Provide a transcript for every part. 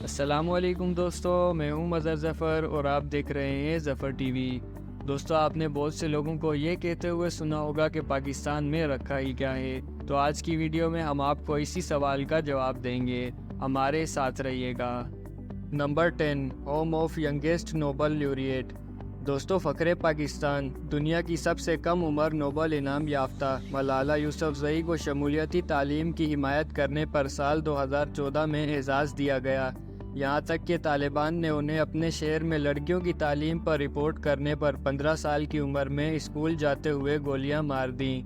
السلام علیکم دوستو، میں ہوں مظہر ظفر اور آپ دیکھ رہے ہیں ظفر ٹی وی۔ دوستو، آپ نے بہت سے لوگوں کو یہ کہتے ہوئے سنا ہوگا کہ پاکستان میں رکھا ہی کیا ہے، تو آج کی ویڈیو میں ہم آپ کو اسی سوال کا جواب دیں گے۔ ہمارے ساتھ رہیے گا۔ Number 10، home of youngest Nobel laureate. دوستو، فخر پاکستان، دنیا کی سب سے کم عمر نوبل انعام یافتہ ملالہ یوسفزئی کو شمولیتی تعلیم کی حمایت کرنے پر سال 2014 میں اعزاز دیا گیا، یہاں تک کہ طالبان نے انہیں اپنے شہر میں لڑکیوں کی تعلیم پر رپورٹ کرنے پر 15 سال کی عمر میں اسکول جاتے ہوئے گولیاں مار دیں۔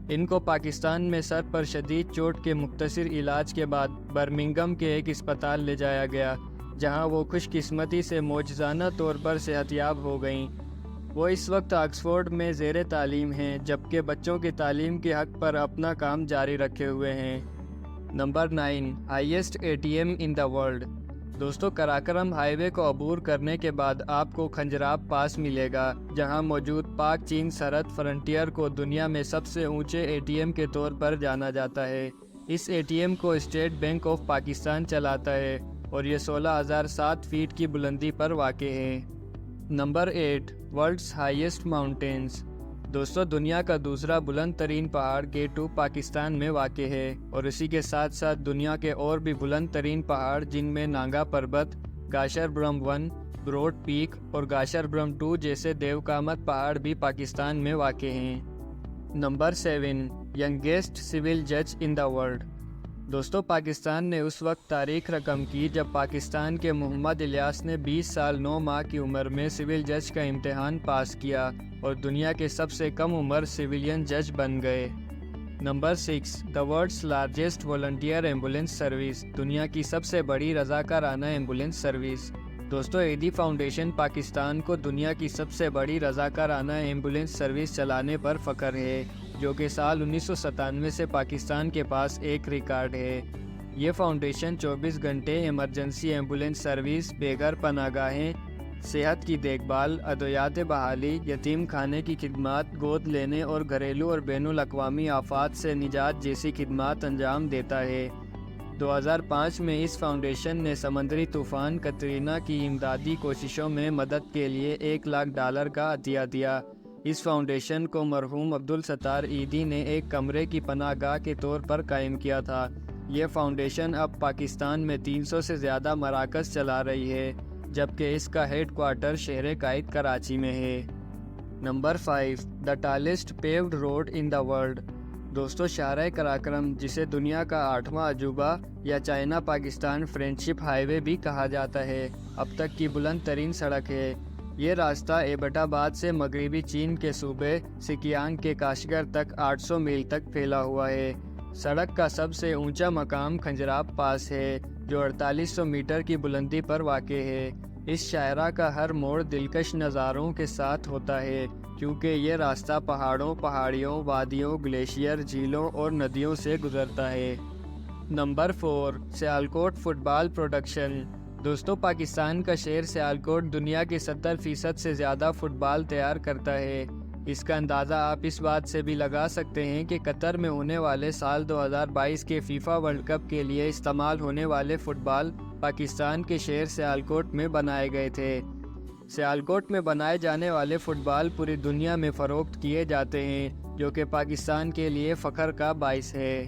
ان کو پاکستان میں سر پر شدید چوٹ کے مختصر علاج کے بعد برمنگھم کے ایک اسپتال لے جایا گیا، جہاں وہ خوش قسمتی سے معجزانہ طور پر صحت یاب ہو گئیں۔ وہ اس وقت آکسفورڈ میں زیر تعلیم ہیں، جبکہ بچوں کی تعلیم کے حق پر اپنا کام جاری رکھے ہوئے ہیں۔ Number 9، highest A T M in the world. دوستو، کراکرم ہائی وے کو عبور کرنے کے بعد آپ کو کھنجراب پاس ملے گا، جہاں موجود پاک چین سرحد فرنٹیئر کو دنیا میں سب سے اونچے اے ٹی ایم کے طور پر جانا جاتا ہے۔ اس اے ٹی ایم کو اسٹیٹ بینک آف پاکستان چلاتا ہے اور یہ 16,007 فیٹ کی بلندی پر واقع ہے۔ Number 8، world's highest mountains. دوستو، دنیا کا دوسرا بلند ترین پہاڑ K2 پاکستان میں واقع ہے، اور اسی کے ساتھ ساتھ دنیا کے اور بھی بلند ترین پہاڑ جن میں نانگا پربت، گاشر برہم 1، بروڈ پیک اور گاشر برہم 2 جیسے دیوکامت پہاڑ بھی پاکستان میں واقع ہیں۔ نمبر 7، ینگیسٹ سول جج ان دا ورلڈ۔ دوستو، پاکستان نے اس وقت تاریخ رقم کی جب پاکستان کے محمد الیاس نے 20 سال 9 ماہ کی عمر میں سول جج کا امتحان پاس کیا اور دنیا کے سب سے کم عمر سویلین جج بن گئے۔ Number 6، the world's largest volunteer ambulance service. دنیا کی سب سے بڑی رضاکارانہ ایمبولینس سروس۔ دوستو، ایدی فاؤنڈیشن پاکستان کو دنیا کی سب سے بڑی رضاکارانہ ایمبولینس سروس چلانے پر فخر ہے، جو کہ سال 1997 سے پاکستان کے پاس ایک ریکارڈ ہے۔ یہ فاؤنڈیشن 24 گھنٹے ایمرجنسی ایمبولینس سروس، بے گھر پناہ گاہیں، صحت کی دیکھ بھال، ادویات بحالی، یتیم خانے کی خدمات، گود لینے اور گھریلو اور بین الاقوامی آفات سے نجات جیسی خدمات انجام دیتا ہے۔ 2005 میں اس فاؤنڈیشن نے سمندری طوفان کترینا کی امدادی کوششوں میں مدد کے لیے $1,00,000 کا عطیہ دیا۔ اس فاؤنڈیشن کو مرحوم عبدالستار ایدی نے ایک کمرے کی پناہ گاہ کے طور پر قائم کیا تھا۔ یہ فاؤنڈیشن اب پاکستان میں 300 سے زیادہ مراکز چلا رہی ہے، جبکہ اس کا ہیڈ کوارٹر شہر قائد کراچی میں ہے۔ Number 5، the tallest paved road in the world. دوستو، شاہراہ قراقرم، جسے دنیا کا 8واں عجوبہ یا چائنا پاکستان فرینڈشپ ہائی وے بھی کہا جاتا ہے، اب تک کی بلند ترین سڑک ہے۔ یہ راستہ ایبٹ آباد سے مغربی چین کے صوبے سکیانگ کے کاشغر تک 800 میل تک پھیلا ہوا ہے۔ سڑک کا سب سے اونچا مقام کھنجراب پاس ہے، جو 4800 میٹر کی بلندی پر واقع ہے۔ اس شاہراہ کا ہر موڑ دلکش نظاروں کے ساتھ ہوتا ہے، کیونکہ یہ راستہ پہاڑوں، پہاڑیوں، وادیوں، گلیشیئر، جھیلوں اور ندیوں سے گزرتا ہے۔ نمبر 4، سیالکوٹ فٹ بال پروڈکشن۔ دوستو، پاکستان کا شہر سیالکوٹ دنیا کے 70% سے زیادہ فٹ بال تیار کرتا ہے۔ اس کا اندازہ آپ اس بات سے بھی لگا سکتے ہیں کہ قطر میں ہونے والے سال 2022 کے فیفا ورلڈ کپ کے لیے استعمال ہونے والے فٹ بال پاکستان کے شہر سیالکوٹ میں بنائے گئے تھے۔ سیالکوٹ میں بنائے جانے والے فٹ بال پوری دنیا میں فروخت کیے جاتے ہیں، جو کہ پاکستان کے لیے فخر کا باعث ہے۔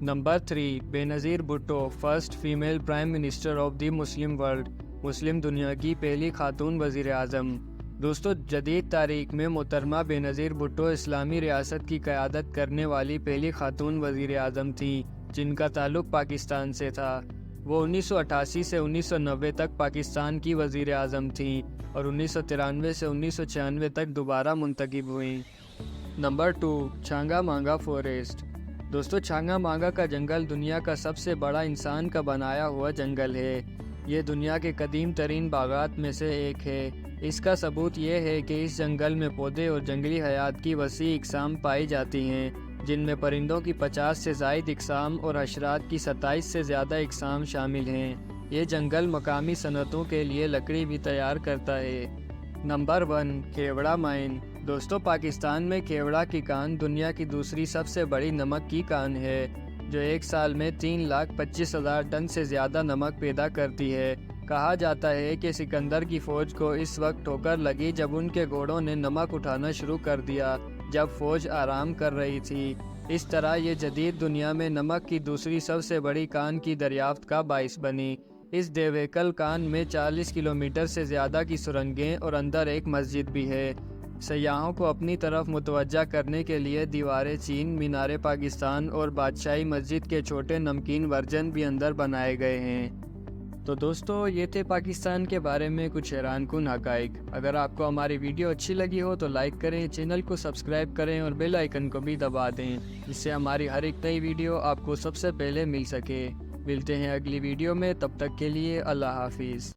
Number 3، Benazir Bhutto, first female prime minister of the Muslim world. مسلم دنیا کی پہلی خاتون وزیر اعظم۔ دوستو، جدید تاریخ میں محترمہ بینظیر بھٹو اسلامی ریاست کی قیادت کرنے والی پہلی خاتون وزیر اعظم تھیں، جن کا تعلق پاکستان سے تھا۔ وہ 1988 سے 1990 تک پاکستان کی وزیر اعظم تھیں اور 1993 سے 1996 تک دوبارہ منتخب ہوئیں۔ نمبر 2، چھانگا مانگا فوریسٹ۔ دوستو، چھانگا مانگا کا جنگل دنیا کا سب سے بڑا انسان کا بنایا ہوا جنگل ہے۔ یہ دنیا کے قدیم ترین باغات میں سے ایک ہے۔ اس کا ثبوت یہ ہے کہ اس جنگل میں پودے اور جنگلی حیات کی وسیع اقسام پائی جاتی ہیں، جن میں پرندوں کی 50 سے زائد اقسام اور حشرات کی 27 سے زیادہ اقسام شامل ہیں۔ یہ جنگل مقامی صنعتوں کے لیے لکڑی بھی تیار کرتا ہے۔ Number 1، Khewra mine. دوستو، پاکستان میں کھیوڑا کی کان دنیا کی دوسری سب سے بڑی نمک کی کان ہے۔ جو ایک سال میں 3,25,000 ٹن سے زیادہ نمک پیدا کرتی ہے۔ کہا جاتا ہے کہ سکندر کی فوج کو اس وقت ٹھوکر لگی جب ان کے گھوڑوں نے نمک اٹھانا شروع کر دیا جب فوج آرام کر رہی تھی۔ اس طرح یہ جدید دنیا میں نمک کی دوسری سب سے بڑی کان کی دریافت کا باعث بنی۔ اس دیویکل کان میں 40 کلومیٹر سے زیادہ کی سرنگیں اور اندر ایک مسجد بھی ہے۔ سیاحوں کو اپنی طرف متوجہ کرنے کے لیے دیواریں چین، مینار پاکستان اور بادشاہی مسجد کے چھوٹے نمکین ورژن بھی اندر بنائے گئے ہیں۔ تو دوستو، یہ تھے پاکستان کے بارے میں کچھ حیران کن حقائق۔ اگر آپ کو ہماری ویڈیو اچھی لگی ہو تو لائک کریں، چینل کو سبسکرائب کریں اور بیل آئیکن کو بھی دبا دیں، جس سے ہماری ہر ایک نئی ویڈیو آپ کو سب سے پہلے مل سکے۔ ملتے ہیں اگلی ویڈیو میں، تب تک کے لیے اللہ حافظ۔